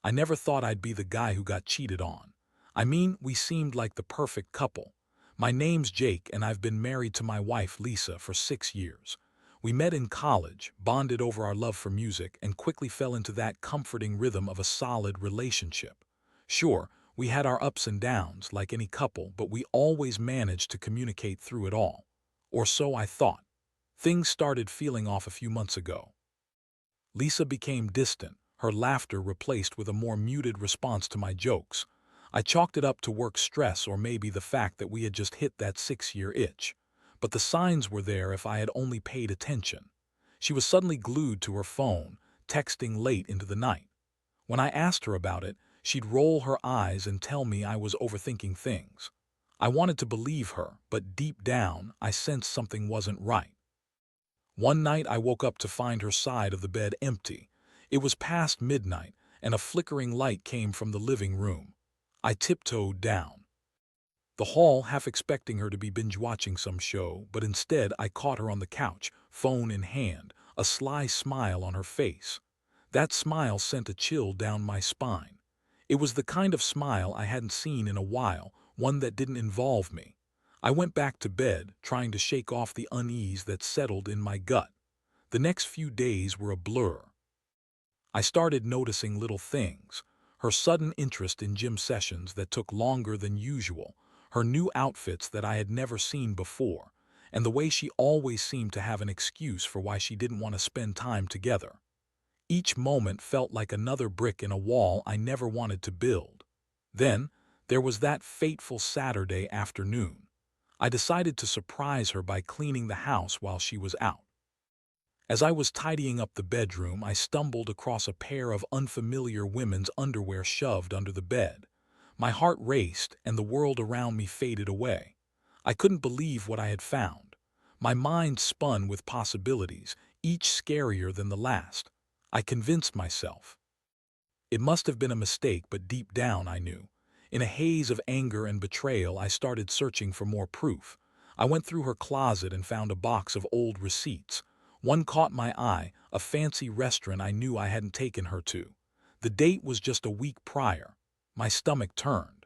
I never thought I'd be the guy who got cheated on. I mean, we seemed like the perfect couple. My name's Jake, and I've been married to my wife, Lisa, for 6 years. We met in college, bonded over our love for music, and quickly fell into that comforting rhythm of a solid relationship. Sure, we had our ups and downs, like any couple, but we always managed to communicate through it all. Or so I thought. Things started feeling off a few months ago. Lisa became distant, her laughter replaced with a more muted response to my jokes. I chalked it up to work stress or maybe the fact that we had just hit that 6-year itch. But the signs were there if I had only paid attention. She was suddenly glued to her phone, texting late into the night. When I asked her about it, she'd roll her eyes and tell me I was overthinking things. I wanted to believe her, but deep down, I sensed something wasn't right. One night I woke up to find her side of the bed empty. It was past midnight, and a flickering light came from the living room. I tiptoed down the hall, half expecting her to be binge-watching some show, but instead I caught her on the couch, phone in hand, a sly smile on her face. That smile sent a chill down my spine. It was the kind of smile I hadn't seen in a while, one that didn't involve me. I went back to bed, trying to shake off the unease that settled in my gut. The next few days were a blur. I started noticing little things. Her sudden interest in gym sessions that took longer than usual, her new outfits that I had never seen before, and the way she always seemed to have an excuse for why she didn't want to spend time together. Each moment felt like another brick in a wall I never wanted to build. Then, there was that fateful Saturday afternoon. I decided to surprise her by cleaning the house while she was out. As I was tidying up the bedroom, I stumbled across a pair of unfamiliar women's underwear shoved under the bed. My heart raced, and the world around me faded away. I couldn't believe what I had found. My mind spun with possibilities, each scarier than the last. I convinced myself. It must have been a mistake, but deep down I knew. In a haze of anger and betrayal, I started searching for more proof. I went through her closet and found a box of old receipts. One caught my eye, a fancy restaurant I knew I hadn't taken her to. The date was just a week prior. My stomach turned.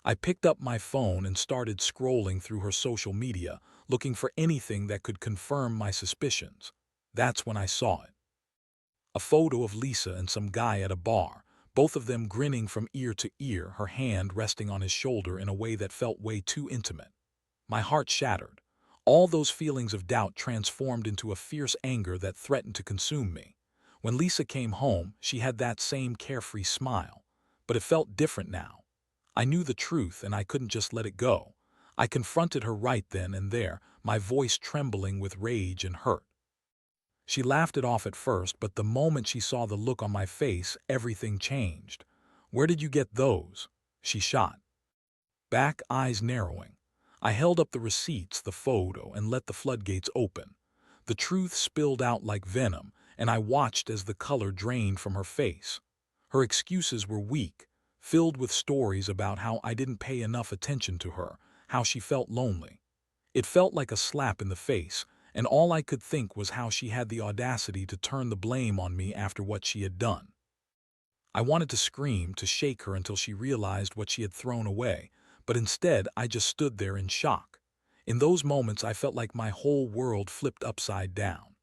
I picked up my phone and started scrolling through her social media, looking for anything that could confirm my suspicions. That's when I saw it. A photo of Lisa and some guy at a bar, both of them grinning from ear to ear, her hand resting on his shoulder in a way that felt way too intimate. My heart shattered. All those feelings of doubt transformed into a fierce anger that threatened to consume me. When Lisa came home, she had that same carefree smile. But it felt different now. I knew the truth, and I couldn't just let it go. I confronted her right then and there, my voice trembling with rage and hurt. She laughed it off at first, but the moment she saw the look on my face, everything changed. "Where did you get those?" she shot back, eyes narrowing. I held up the receipts, the photo, and let the floodgates open. The truth spilled out like venom, and I watched as the color drained from her face. Her excuses were weak, filled with stories about how I didn't pay enough attention to her, how she felt lonely. It felt like a slap in the face, and all I could think was how she had the audacity to turn the blame on me after what she had done. I wanted to scream, to shake her until she realized what she had thrown away, but instead I just stood there in shock. In those moments I felt like my whole world flipped upside down.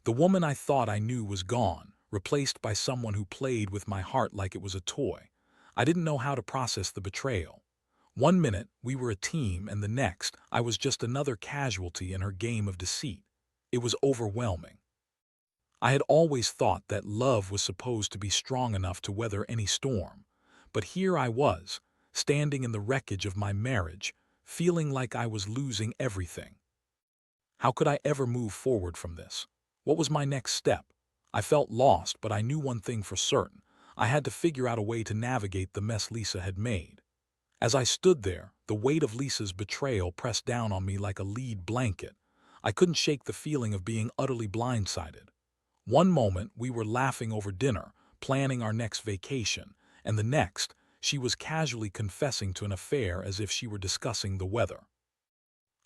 The woman I thought I knew was gone, replaced by someone who played with my heart like it was a toy. I didn't know how to process the betrayal. One minute we were a team, and the next I was just another casualty in her game of deceit. It was overwhelming. I had always thought that love was supposed to be strong enough to weather any storm. But here I was, standing in the wreckage of my marriage, feeling like I was losing everything. How could I ever move forward from this? What was my next step? I felt lost, but I knew one thing for certain. I had to figure out a way to navigate the mess Lisa had made. As I stood there, the weight of Lisa's betrayal pressed down on me like a lead blanket. I couldn't shake the feeling of being utterly blindsided. One moment we were laughing over dinner, planning our next vacation, and the next she was casually confessing to an affair as if she were discussing the weather.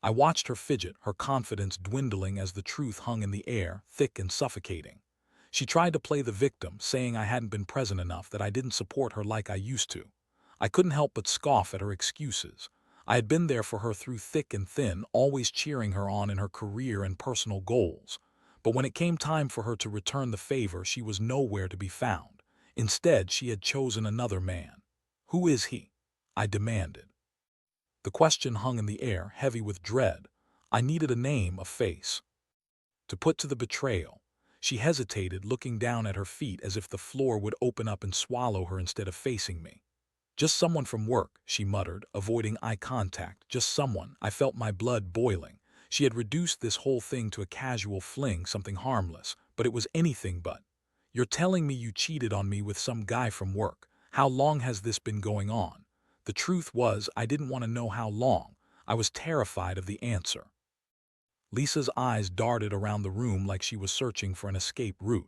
I watched her fidget, her confidence dwindling as the truth hung in the air, thick and suffocating. She tried to play the victim, saying I hadn't been present enough, that I didn't support her like I used to. I couldn't help but scoff at her excuses. I had been there for her through thick and thin, always cheering her on in her career and personal goals. But when it came time for her to return the favor, she was nowhere to be found. Instead, she had chosen another man. Who is he? I demanded. The question hung in the air, heavy with dread. I needed a name, a face, to put to the betrayal. She hesitated, looking down at her feet as if the floor would open up and swallow her instead of facing me. Just someone from work, she muttered, avoiding eye contact. Just someone. I felt my blood boiling. She had reduced this whole thing to a casual fling, something harmless, but it was anything but. You're telling me you cheated on me with some guy from work. How long has this been going on? The truth was, I didn't want to know how long. I was terrified of the answer. Lisa's eyes darted around the room like she was searching for an escape route.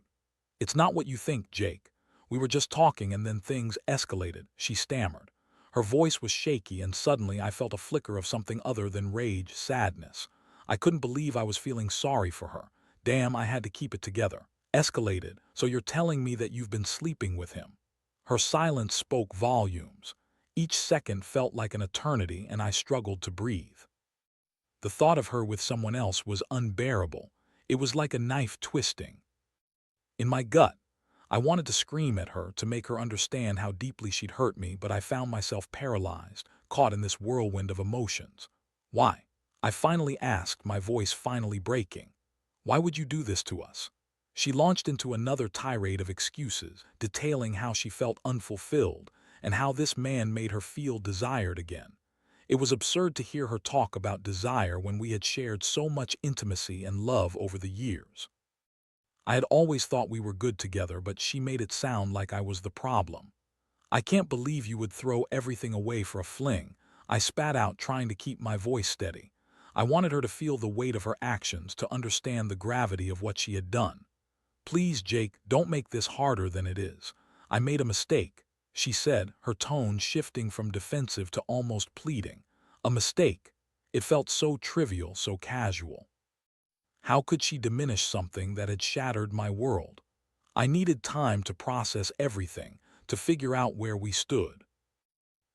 It's not what you think, Jake. We were just talking and then things escalated, she stammered. Her voice was shaky and suddenly I felt a flicker of something other than rage, sadness. I couldn't believe I was feeling sorry for her. Damn, I had to keep it together. Escalated, so you're telling me that you've been sleeping with him? Her silence spoke volumes. Each second felt like an eternity and I struggled to breathe. The thought of her with someone else was unbearable. It was like a knife twisting. In my gut, I wanted to scream at her to make her understand how deeply she'd hurt me, but I found myself paralyzed, caught in this whirlwind of emotions. Why? I finally asked, my voice finally breaking. Why would you do this to us? She launched into another tirade of excuses, detailing how she felt unfulfilled and how this man made her feel desired again. It was absurd to hear her talk about desire when we had shared so much intimacy and love over the years. I had always thought we were good together, but she made it sound like I was the problem. I can't believe you would throw everything away for a fling, I spat out, trying to keep my voice steady. I wanted her to feel the weight of her actions, to understand the gravity of what she had done. Please, Jake, don't make this harder than it is. I made a mistake, she said, her tone shifting from defensive to almost pleading. A mistake. It felt so trivial, so casual. How could she diminish something that had shattered my world? I needed time to process everything, to figure out where we stood.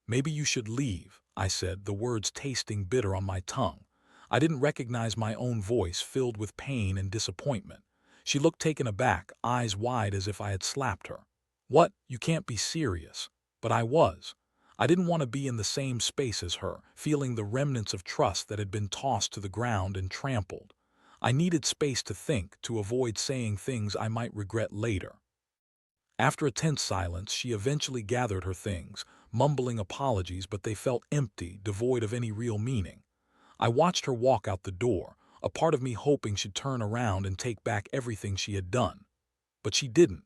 Maybe you should leave, I said, the words tasting bitter on my tongue. I didn't recognize my own voice, filled with pain and disappointment. She looked taken aback, eyes wide as if I had slapped her. What? You can't be serious. But I was. I didn't want to be in the same space as her, feeling the remnants of trust that had been tossed to the ground and trampled. I needed space to think, to avoid saying things I might regret later. After a tense silence, she eventually gathered her things, mumbling apologies, but they felt empty, devoid of any real meaning. I watched her walk out the door, a part of me hoping she'd turn around and take back everything she had done. But she didn't.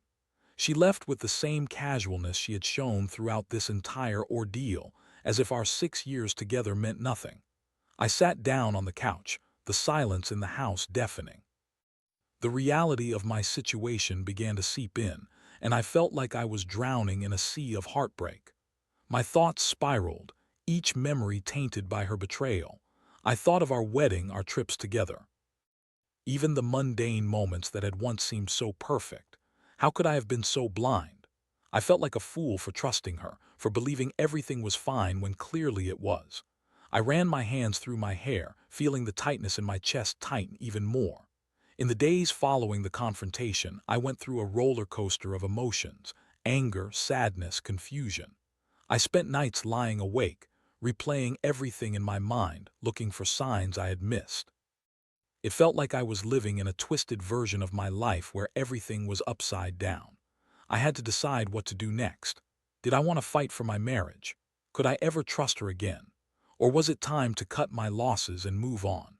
She left with the same casualness she had shown throughout this entire ordeal, as if our 6 years together meant nothing. I sat down on the couch, the silence in the house deafening. The reality of my situation began to seep in, and I felt like I was drowning in a sea of heartbreak. My thoughts spiraled, each memory tainted by her betrayal. I thought of our wedding, our trips together. Even the mundane moments that had once seemed so perfect. How could I have been so blind? I felt like a fool for trusting her, for believing everything was fine when clearly it was. I ran my hands through my hair, feeling the tightness in my chest tighten even more. In the days following the confrontation, I went through a roller coaster of emotions: anger, sadness, confusion. I spent nights lying awake, replaying everything in my mind, looking for signs I had missed. It felt like I was living in a twisted version of my life where everything was upside down. I had to decide what to do next. Did I want to fight for my marriage? Could I ever trust her again? Or was it time to cut my losses and move on?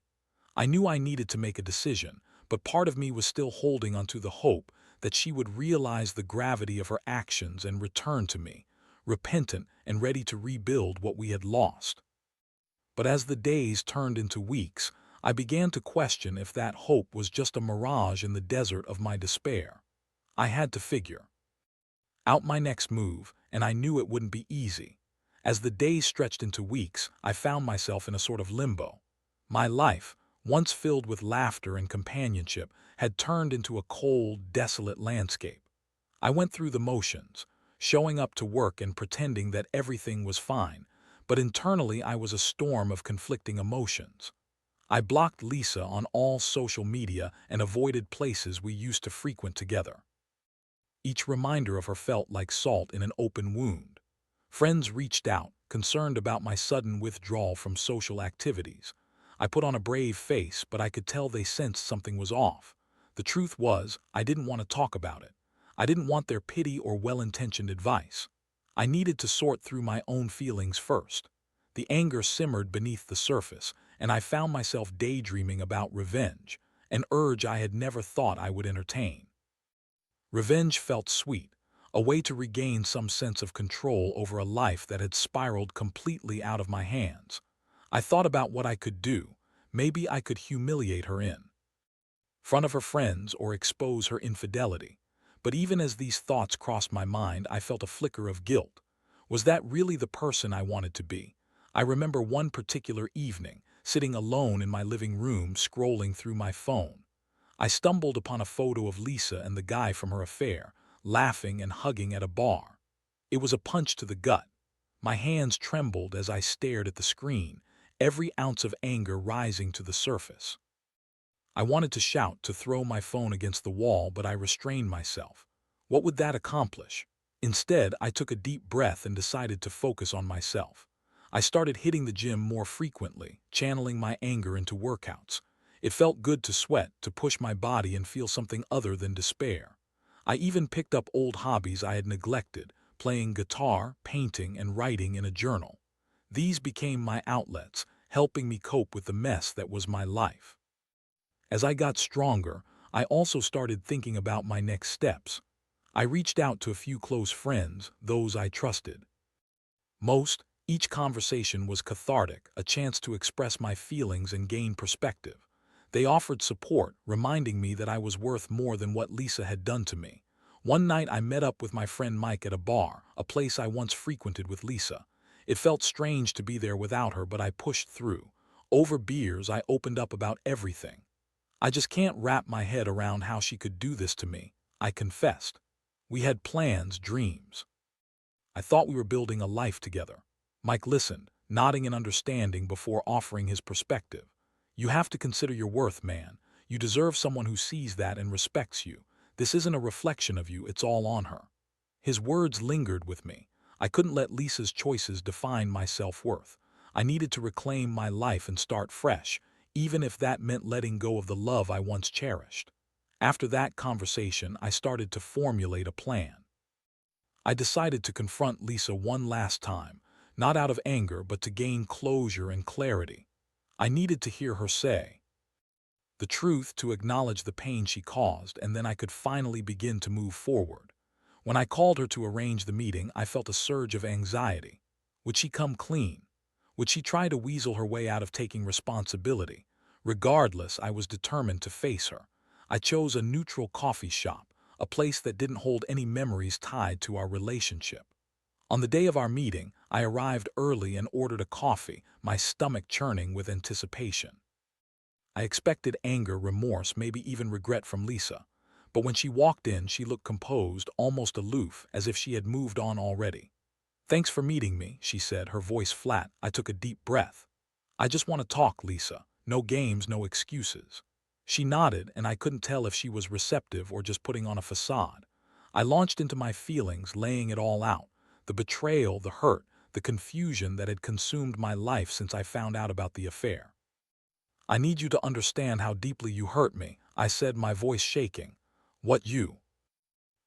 I knew I needed to make a decision, but part of me was still holding onto the hope that she would realize the gravity of her actions and return to me, repentant and ready to rebuild what we had lost. But as the days turned into weeks, I began to question if that hope was just a mirage in the desert of my despair. I had to figure out my next move, and I knew it wouldn't be easy. As the days stretched into weeks, I found myself in a sort of limbo. My life, once filled with laughter and companionship, had turned into a cold, desolate landscape. I went through the motions, showing up to work and pretending that everything was fine, but internally I was a storm of conflicting emotions. I blocked Lisa on all social media and avoided places we used to frequent together. Each reminder of her felt like salt in an open wound. Friends reached out, concerned about my sudden withdrawal from social activities. I put on a brave face, but I could tell they sensed something was off. The truth was, I didn't want to talk about it. I didn't want their pity or well-intentioned advice. I needed to sort through my own feelings first. The anger simmered beneath the surface, and I found myself daydreaming about revenge, an urge I had never thought I would entertain. Revenge felt sweet, a way to regain some sense of control over a life that had spiraled completely out of my hands. I thought about what I could do. Maybe I could humiliate her in front of her friends or expose her infidelity. But even as these thoughts crossed my mind, I felt a flicker of guilt. Was that really the person I wanted to be? I remember one particular evening, sitting alone in my living room scrolling through my phone. I stumbled upon a photo of Lisa and the guy from her affair, laughing and hugging at a bar. It was a punch to the gut. My hands trembled as I stared at the screen, every ounce of anger rising to the surface. I wanted to shout, to throw my phone against the wall, but I restrained myself. What would that accomplish? Instead, I took a deep breath and decided to focus on myself. I started hitting the gym more frequently, channeling my anger into workouts. It felt good to sweat, to push my body and feel something other than despair. I even picked up old hobbies I had neglected, playing guitar, painting, and writing in a journal. These became my outlets, helping me cope with the mess that was my life. As I got stronger, I also started thinking about my next steps. I reached out to a few close friends, those I trusted. Each conversation was cathartic, a chance to express my feelings and gain perspective. They offered support, reminding me that I was worth more than what Lisa had done to me. One night I met up with my friend Mike at a bar, a place I once frequented with Lisa. It felt strange to be there without her, but I pushed through. Over beers, I opened up about everything. I just can't wrap my head around how she could do this to me, I confessed. We had plans, dreams. I thought we were building a life together. Mike listened, nodding in understanding before offering his perspective. You have to consider your worth, man. You deserve someone who sees that and respects you. This isn't a reflection of you, it's all on her. His words lingered with me. I couldn't let Lisa's choices define my self-worth. I needed to reclaim my life and start fresh, even if that meant letting go of the love I once cherished. After that conversation, I started to formulate a plan. I decided to confront Lisa one last time, not out of anger but to gain closure and clarity. I needed to hear her say the truth, to acknowledge the pain she caused, and then I could finally begin to move forward. When I called her to arrange the meeting, I felt a surge of anxiety. Would she come clean? Would she try to weasel her way out of taking responsibility? Regardless, I was determined to face her. I chose a neutral coffee shop, a place that didn't hold any memories tied to our relationship. On the day of our meeting, I arrived early and ordered a coffee, my stomach churning with anticipation. I expected anger, remorse, maybe even regret from Lisa. But when she walked in, she looked composed, almost aloof, as if she had moved on already. "Thanks for meeting me," she said, her voice flat. I took a deep breath. "I just want to talk, Lisa. No games, no excuses." She nodded, and I couldn't tell if she was receptive or just putting on a facade. I launched into my feelings, laying it all out. The betrayal, the hurt, the confusion that had consumed my life since I found out about the affair. "I need you to understand how deeply you hurt me," I said, my voice shaking. "What you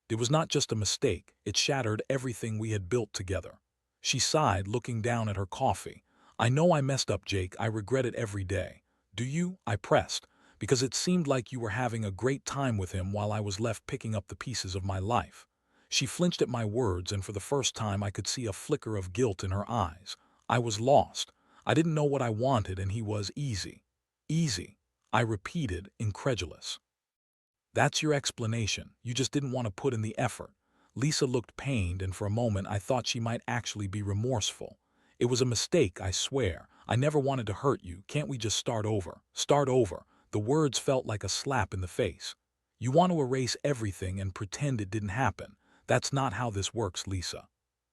It was not just a mistake, it shattered everything we had built together." She sighed, looking down at her coffee. "I know I messed up, Jake. I regret it every day." "Do you?" I pressed, because it seemed like you were having a great time with him while I was left picking up the pieces of my life. She flinched at my words, and for the first time I could see a flicker of guilt in her eyes. I was lost. I didn't know what I wanted, and he was easy. Easy, I repeated, incredulous. "That's your explanation. You just didn't want to put in the effort." Lisa looked pained, and for a moment I thought she might actually be remorseful. "It was a mistake, I swear. I never wanted to hurt you. Can't we just start over? Start over. The words felt like a slap in the face. You want to erase everything and pretend it didn't happen. That's not how this works, Lisa.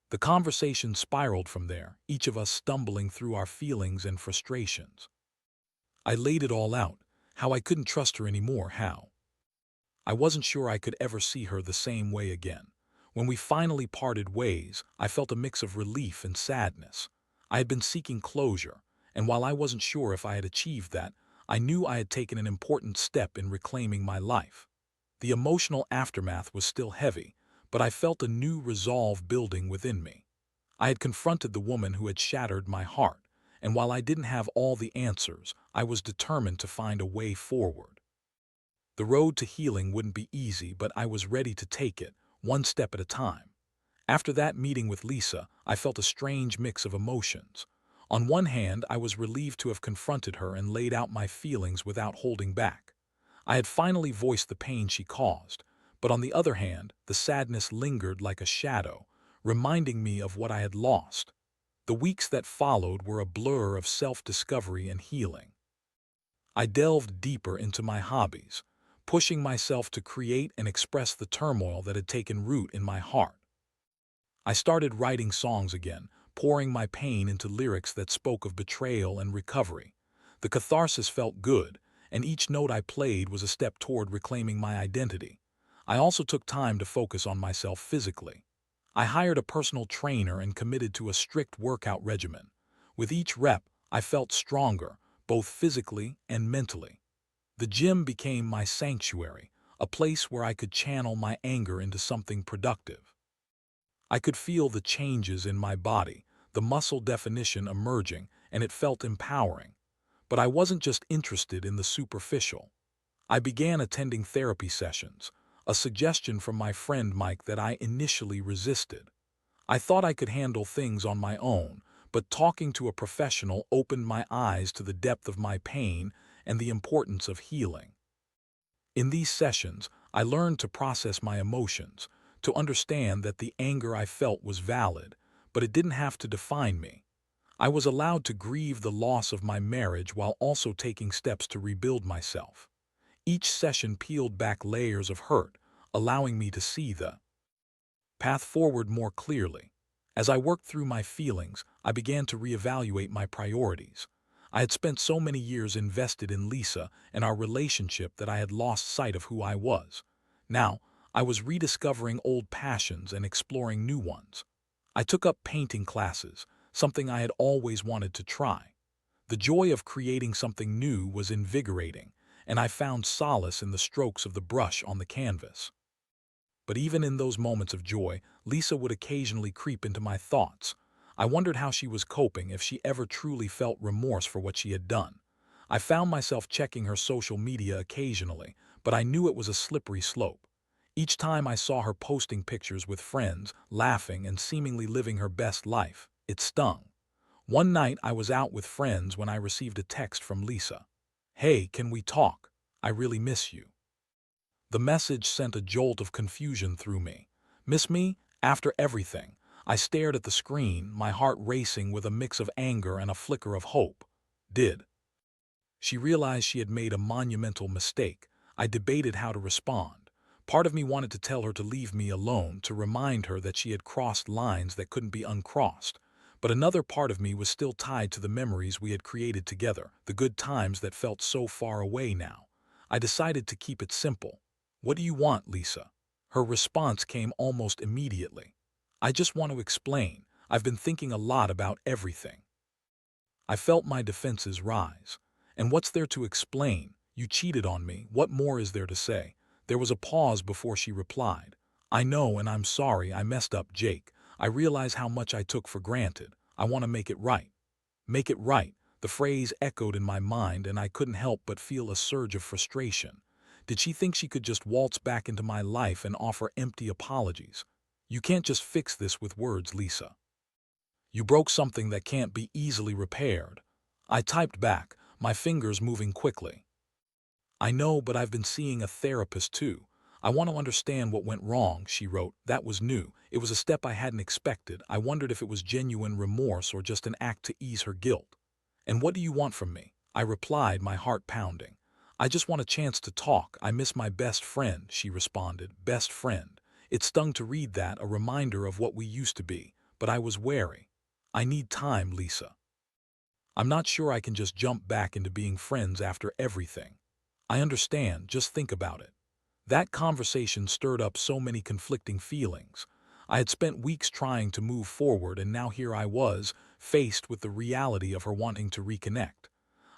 The conversation spiraled from there, each of us stumbling through our feelings and frustrations. I laid it all out, how I couldn't trust her anymore, how I wasn't sure I could ever see her the same way again. When we finally parted ways, I felt a mix of relief and sadness. I had been seeking closure, and while I wasn't sure if I had achieved that, I knew I had taken an important step in reclaiming my life. The emotional aftermath was still heavy, but I felt a new resolve building within me. I had confronted the woman who had shattered my heart, and while I didn't have all the answers, I was determined to find a way forward. The road to healing wouldn't be easy, but I was ready to take it, one step at a time. After that meeting with Lisa, I felt a strange mix of emotions. On one hand, I was relieved to have confronted her and laid out my feelings without holding back. I had finally voiced the pain she caused, but on the other hand, the sadness lingered like a shadow, reminding me of what I had lost. The weeks that followed were a blur of self-discovery and healing. I delved deeper into my hobbies, pushing myself to create and express the turmoil that had taken root in my heart. I started writing songs again, pouring my pain into lyrics that spoke of betrayal and recovery. The catharsis felt good, and each note I played was a step toward reclaiming my identity. I also took time to focus on myself physically. I hired a personal trainer and committed to a strict workout regimen. With each rep, I felt stronger, both physically and mentally. The gym became my sanctuary, a place where I could channel my anger into something productive. I could feel the changes in my body, the muscle definition emerging, and it felt empowering. But I wasn't just interested in the superficial. I began attending therapy sessions, a suggestion from my friend Mike that I initially resisted. I thought I could handle things on my own, but talking to a professional opened my eyes to the depth of my pain and the importance of healing. In these sessions, I learned to process my emotions, to understand that the anger I felt was valid, but it didn't have to define me. I was allowed to grieve the loss of my marriage while also taking steps to rebuild myself. Each session peeled back layers of hurt, allowing me to see the path forward more clearly. As I worked through my feelings, I began to reevaluate my priorities. I had spent so many years invested in Lisa and our relationship that I had lost sight of who I was. Now, I was rediscovering old passions and exploring new ones. I took up painting classes, something I had always wanted to try. The joy of creating something new was invigorating, and I found solace in the strokes of the brush on the canvas. But even in those moments of joy, Lisa would occasionally creep into my thoughts. I wondered how she was coping, if she ever truly felt remorse for what she had done. I found myself checking her social media occasionally, but I knew it was a slippery slope. Each time I saw her posting pictures with friends, laughing and seemingly living her best life, it stung. One night I was out with friends when I received a text from Lisa. "Hey, can we talk? I really miss you." The message sent a jolt of confusion through me. Miss me? After everything. I stared at the screen, my heart racing with a mix of anger and a flicker of hope. Did she realize she had made a monumental mistake? I debated how to respond. Part of me wanted to tell her to leave me alone, to remind her that she had crossed lines that couldn't be uncrossed. But another part of me was still tied to the memories we had created together, the good times that felt so far away now. I decided to keep it simple. "What do you want, Lisa?" Her response came almost immediately. "I just want to explain. I've been thinking a lot about everything." I felt my defenses rise. "And what's there to explain? You cheated on me. What more is there to say?" There was a pause before she replied. "I know, and I'm sorry. I messed up, Jake. I realize how much I took for granted. I want to make it right." Make it right. The phrase echoed in my mind, and I couldn't help but feel a surge of frustration. Did she think she could just waltz back into my life and offer empty apologies? "You can't just fix this with words, Lisa. You broke something that can't be easily repaired." I typed back, my fingers moving quickly. "I know, but I've been seeing a therapist too. I want to understand what went wrong," she wrote. That was new. It was a step I hadn't expected. I wondered if it was genuine remorse or just an act to ease her guilt. "And what do you want from me?" I replied, my heart pounding. "I just want a chance to talk. I miss my best friend," she responded. Best friend. It stung to read that, a reminder of what we used to be, but I was wary. "I need time, Lisa. I'm not sure I can just jump back into being friends after everything." "I understand, just think about it." That conversation stirred up so many conflicting feelings. I had spent weeks trying to move forward, and now here I was, faced with the reality of her wanting to reconnect.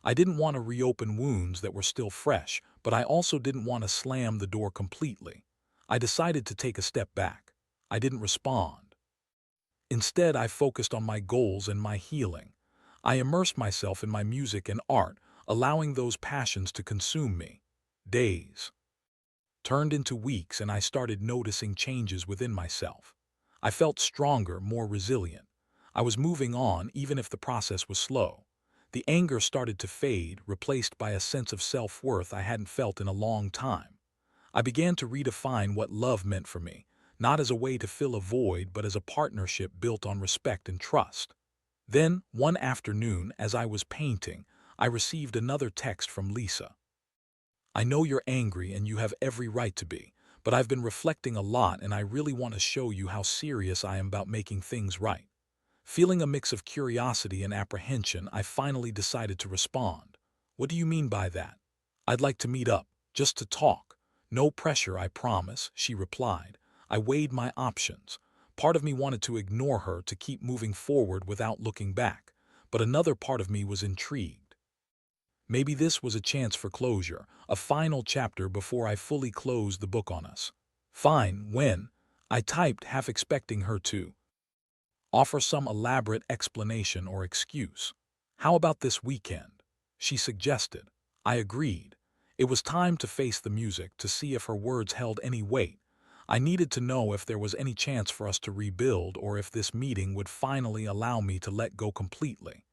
I didn't want to reopen wounds that were still fresh, but I also didn't want to slam the door completely. I decided to take a step back. I didn't respond. Instead, I focused on my goals and my healing. I immersed myself in my music and art, allowing those passions to consume me. Days turned into weeks, and I started noticing changes within myself. I felt stronger, more resilient. I was moving on, even if the process was slow. The anger started to fade, replaced by a sense of self-worth I hadn't felt in a long time. I began to redefine what love meant for me, not as a way to fill a void, but as a partnership built on respect and trust. Then, one afternoon, as I was painting, I received another text from Lisa. "I know you're angry and you have every right to be, but I've been reflecting a lot and I really want to show you how serious I am about making things right." Feeling a mix of curiosity and apprehension, I finally decided to respond. "What do you mean by that?" "I'd like to meet up, just to talk. No pressure, I promise," she replied. I weighed my options. Part of me wanted to ignore her, to keep moving forward without looking back, but another part of me was intrigued. Maybe this was a chance for closure, a final chapter before I fully closed the book on us. "Fine, when?" I typed, half expecting her to offer some elaborate explanation or excuse. "How about this weekend?" she suggested. I agreed. It was time to face the music, to see if her words held any weight. I needed to know if there was any chance for us to rebuild, or if this meeting would finally allow me to let go completely.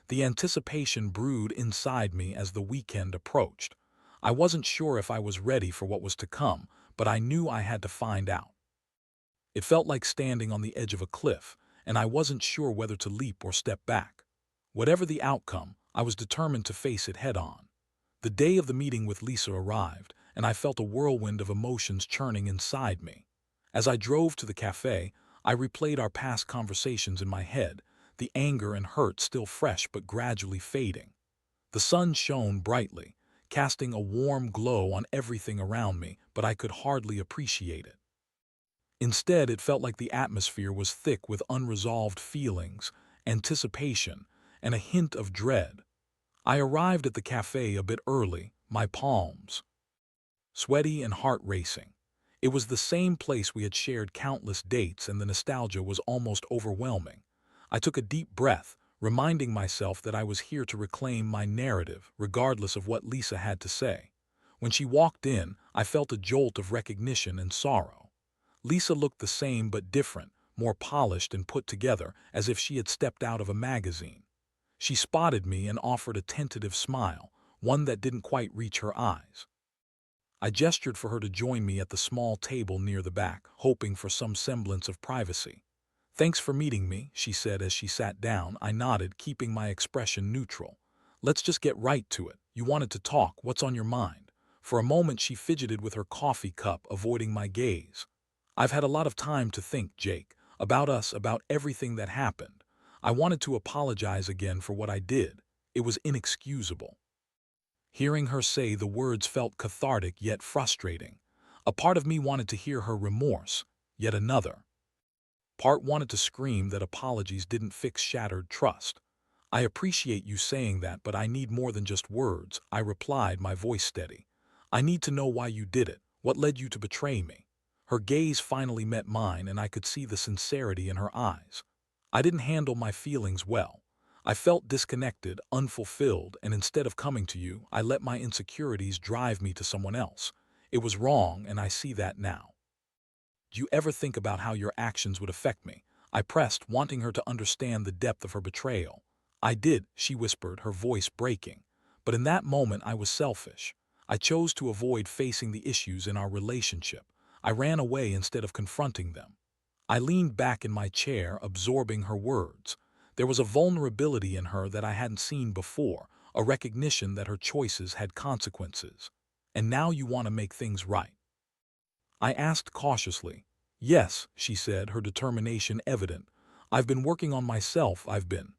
The anticipation brewed inside me as the weekend approached. I wasn't sure if I was ready for what was to come, but I knew I had to find out. It felt like standing on the edge of a cliff, and I wasn't sure whether to leap or step back. Whatever the outcome, I was determined to face it head-on. The day of the meeting with Lisa arrived, and I felt a whirlwind of emotions churning inside me. As I drove to the cafe, I replayed our past conversations in my head, the anger and hurt still fresh but gradually fading. The sun shone brightly, casting a warm glow on everything around me, but I could hardly appreciate it. Instead, it felt like the atmosphere was thick with unresolved feelings, anticipation, and a hint of dread. I arrived at the cafe a bit early, my palms sweaty and heart racing. It was the same place we had shared countless dates, and the nostalgia was almost overwhelming. I took a deep breath, reminding myself that I was here to reclaim my narrative, regardless of what Lisa had to say. When she walked in, I felt a jolt of recognition and sorrow. Lisa looked the same but different, more polished and put together, as if she had stepped out of a magazine. She spotted me and offered a tentative smile, one that didn't quite reach her eyes. I gestured for her to join me at the small table near the back, hoping for some semblance of privacy. "Thanks for meeting me," she said as she sat down. I nodded, keeping my expression neutral. "Let's just get right to it. You wanted to talk. What's on your mind?" For a moment she fidgeted with her coffee cup, avoiding my gaze. "I've had a lot of time to think, Jake, about us, about everything that happened. I wanted to apologize again for what I did. It was inexcusable." Hearing her say the words felt cathartic yet frustrating. A part of me wanted to hear her remorse, yet another part wanted to scream that apologies didn't fix shattered trust. "I appreciate you saying that, but I need more than just words," I replied, my voice steady. "I need to know why you did it, what led you to betray me." Her gaze finally met mine, and I could see the sincerity in her eyes. "I didn't handle my feelings well. I felt disconnected, unfulfilled, and instead of coming to you, I let my insecurities drive me to someone else. It was wrong, and I see that now. Do you ever think about how your actions would affect me?" I pressed, wanting her to understand the depth of her betrayal. "I did," she whispered, her voice breaking. "But in that moment I was selfish. I chose to avoid facing the issues in our relationship. I ran away instead of confronting them." I leaned back in my chair, absorbing her words. There was a vulnerability in her that I hadn't seen before, a recognition that her choices had consequences. And now you want to make things right. I asked cautiously. Yes, she said, her determination evident. I've been working on myself, I've been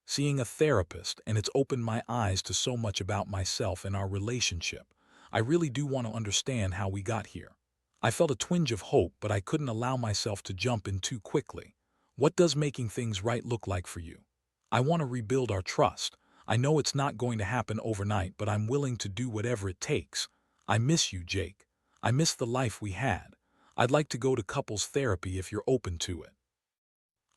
seeing a therapist, and it's opened my eyes to so much about myself and our relationship. I really do want to understand how we got here. I felt a twinge of hope, but I couldn't allow myself to jump in too quickly. What does making things right look like for you? I want to rebuild our trust. I know it's not going to happen overnight, but I'm willing to do whatever it takes. I miss you, Jake. I miss the life we had. I'd like to go to couples therapy if you're open to it.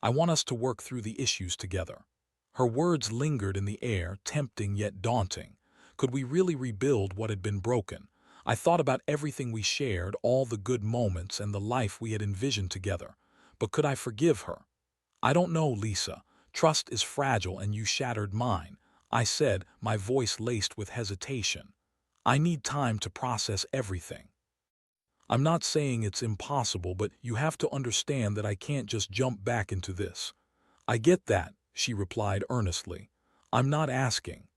I want us to work through the issues together. Her words lingered in the air, tempting yet daunting. Could we really rebuild what had been broken? I thought about everything we shared, all the good moments and the life we had envisioned together. But could I forgive her? I don't know, Lisa. Trust is fragile and you shattered mine, I said, my voice laced with hesitation. I need time to process everything. I'm not saying it's impossible, but you have to understand that I can't just jump back into this. I get that, she replied earnestly. I'm not asking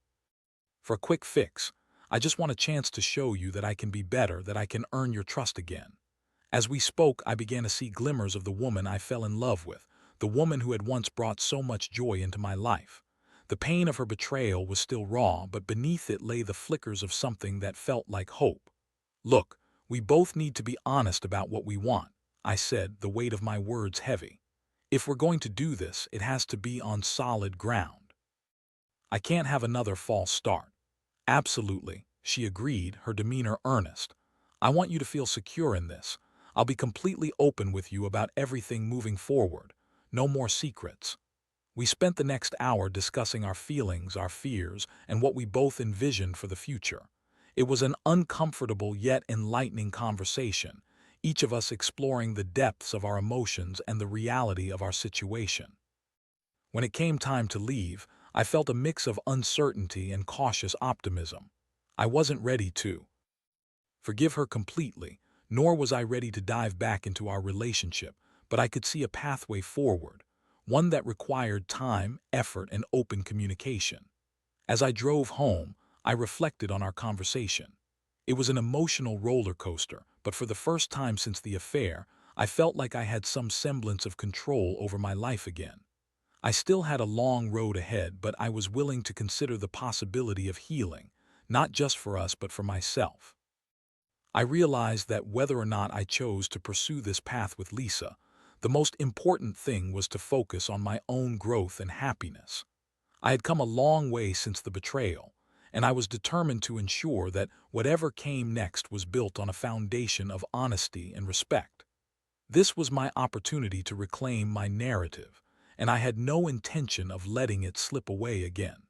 for a quick fix. I just want a chance to show you that I can be better, that I can earn your trust again. As we spoke, I began to see glimmers of the woman I fell in love with, the woman who had once brought so much joy into my life. The pain of her betrayal was still raw, but beneath it lay the flickers of something that felt like hope. Look, we both need to be honest about what we want, I said, the weight of my words heavy. If we're going to do this, it has to be on solid ground. I can't have another false start. Absolutely, she agreed, her demeanor earnest. I want you to feel secure in this. I'll be completely open with you about everything moving forward. No more secrets. We spent the next hour discussing our feelings, our fears, and what we both envisioned for the future. It was an uncomfortable yet enlightening conversation, each of us exploring the depths of our emotions and the reality of our situation. When it came time to leave, I felt a mix of uncertainty and cautious optimism. I wasn't ready to forgive her completely, nor was I ready to dive back into our relationship, but I could see a pathway forward, one that required time, effort, and open communication. As I drove home, I reflected on our conversation. It was an emotional roller coaster, but for the first time since the affair, I felt like I had some semblance of control over my life again. I still had a long road ahead, but I was willing to consider the possibility of healing, not just for us but for myself. I realized that whether or not I chose to pursue this path with Lisa, the most important thing was to focus on my own growth and happiness. I had come a long way since the betrayal, and I was determined to ensure that whatever came next was built on a foundation of honesty and respect. This was my opportunity to reclaim my narrative, and I had no intention of letting it slip away again.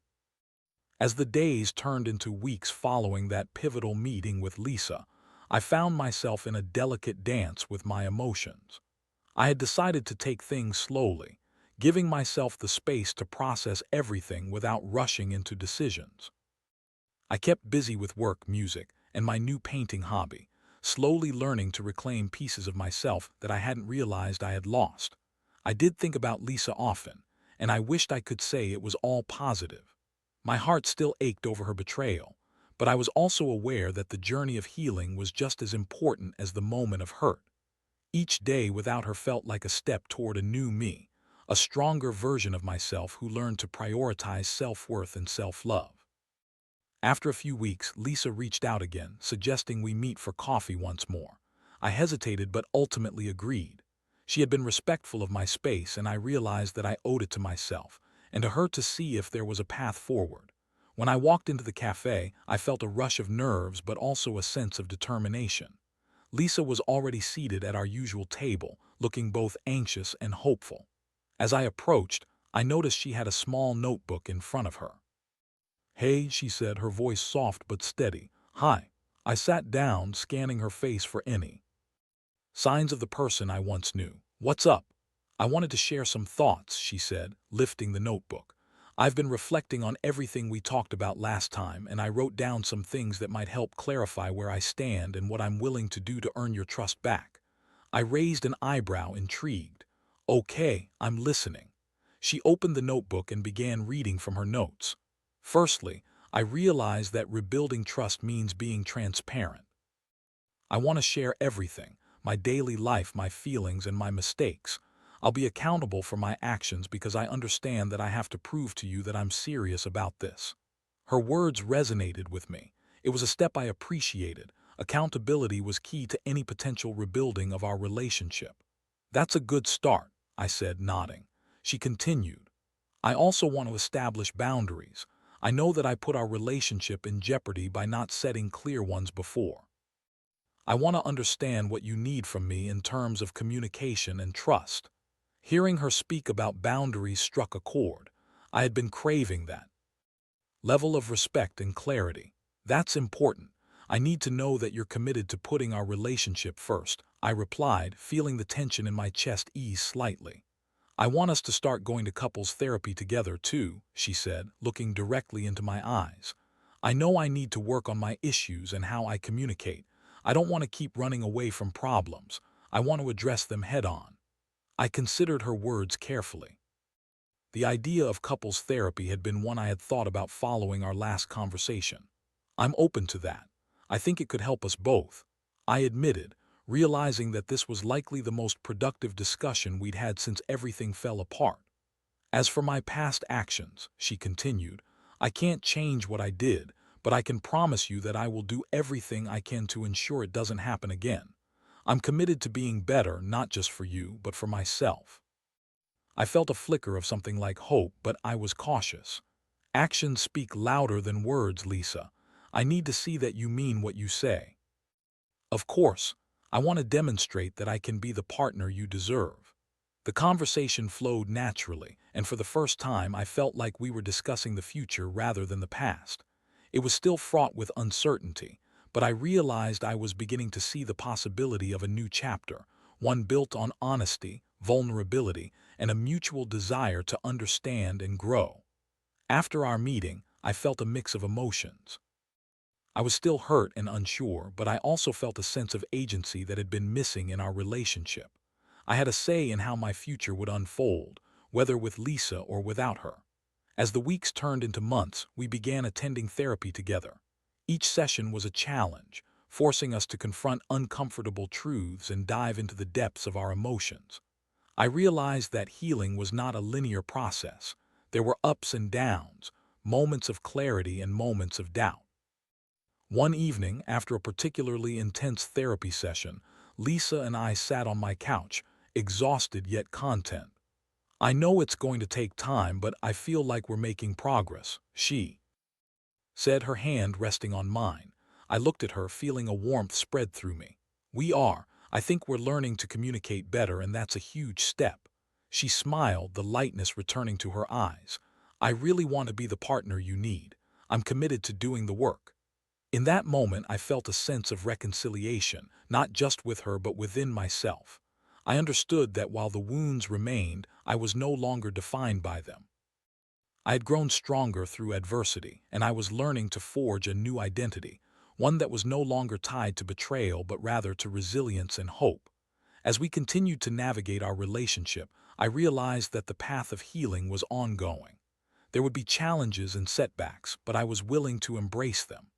As the days turned into weeks following that pivotal meeting with Lisa, I found myself in a delicate dance with my emotions. I had decided to take things slowly, giving myself the space to process everything without rushing into decisions. I kept busy with work, music, and my new painting hobby, slowly learning to reclaim pieces of myself that I hadn't realized I had lost. I did think about Lisa often, and I wished I could say it was all positive. My heart still ached over her betrayal, but I was also aware that the journey of healing was just as important as the moment of hurt. Each day without her felt like a step toward a new me, a stronger version of myself who learned to prioritize self-worth and self-love. After a few weeks, Lisa reached out again, suggesting we meet for coffee once more. I hesitated but ultimately agreed. She had been respectful of my space, and I realized that I owed it to myself, and to her to see if there was a path forward. When I walked into the cafe, I felt a rush of nerves but also a sense of determination. Lisa was already seated at our usual table, looking both anxious and hopeful. As I approached, I noticed she had a small notebook in front of her. "Hey," she said, her voice soft but steady. "Hi." I sat down, scanning her face for any signs of the person I once knew. "What's up?" "I wanted to share some thoughts," she said, lifting the notebook. "I've been reflecting on everything we talked about last time, and I wrote down some things that might help clarify where I stand and what I'm willing to do to earn your trust back." I raised an eyebrow, intrigued. "Okay, I'm listening." She opened the notebook and began reading from her notes. Firstly, I realized that rebuilding trust means being transparent. I want to share everything, my daily life, my feelings, and my mistakes. I'll be accountable for my actions because I understand that I have to prove to you that I'm serious about this. Her words resonated with me. It was a step I appreciated. Accountability was key to any potential rebuilding of our relationship. That's a good start, I said, nodding. She continued, I also want to establish boundaries. I know that I put our relationship in jeopardy by not setting clear ones before. I want to understand what you need from me in terms of communication and trust. Hearing her speak about boundaries struck a chord. I had been craving that level of respect and clarity. That's important. I need to know that you're committed to putting our relationship first, I replied, feeling the tension in my chest ease slightly. I want us to start going to couples therapy together too, she said, looking directly into my eyes. I know I need to work on my issues and how I communicate. I don't want to keep running away from problems. I want to address them head on. I considered her words carefully. The idea of couples therapy had been one I had thought about following our last conversation. I'm open to that. I think it could help us both, I admitted, realizing that this was likely the most productive discussion we'd had since everything fell apart. As for my past actions, she continued, I can't change what I did, but I can promise you that I will do everything I can to ensure it doesn't happen again. I'm committed to being better, not just for you, but for myself. I felt a flicker of something like hope, but I was cautious. Actions speak louder than words, Lisa. I need to see that you mean what you say. Of course, I want to demonstrate that I can be the partner you deserve. The conversation flowed naturally, and for the first time I felt like we were discussing the future rather than the past. It was still fraught with uncertainty, but I realized I was beginning to see the possibility of a new chapter, one built on honesty, vulnerability, and a mutual desire to understand and grow. After our meeting, I felt a mix of emotions. I was still hurt and unsure, but I also felt a sense of agency that had been missing in our relationship. I had a say in how my future would unfold, whether with Lisa or without her. As the weeks turned into months, we began attending therapy together. Each session was a challenge, forcing us to confront uncomfortable truths and dive into the depths of our emotions. I realized that healing was not a linear process. There were ups and downs, moments of clarity and moments of doubt. One evening, after a particularly intense therapy session, Lisa and I sat on my couch, exhausted yet content. I know it's going to take time, but I feel like we're making progress, she said, her hand resting on mine. I looked at her, feeling a warmth spread through me. We are. I think we're learning to communicate better, and that's a huge step. She smiled, the lightness returning to her eyes. I really want to be the partner you need. I'm committed to doing the work. In that moment, I felt a sense of reconciliation, not just with her but within myself. I understood that while the wounds remained, I was no longer defined by them. I had grown stronger through adversity, and I was learning to forge a new identity, one that was no longer tied to betrayal but rather to resilience and hope. As we continued to navigate our relationship, I realized that the path of healing was ongoing. There would be challenges and setbacks, but I was willing to embrace them.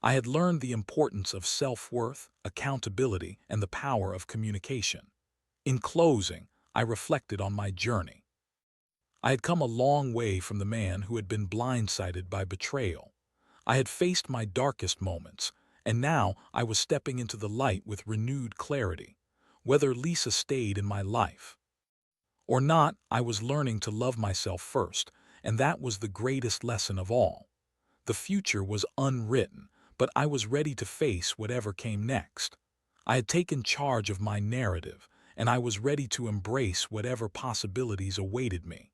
I had learned the importance of self-worth, accountability, and the power of communication. In closing, I reflected on my journey. I had come a long way from the man who had been blindsided by betrayal. I had faced my darkest moments, and now I was stepping into the light with renewed clarity. Whether Lisa stayed in my life or not, I was learning to love myself first, and that was the greatest lesson of all. The future was unwritten, but I was ready to face whatever came next. I had taken charge of my narrative, and I was ready to embrace whatever possibilities awaited me.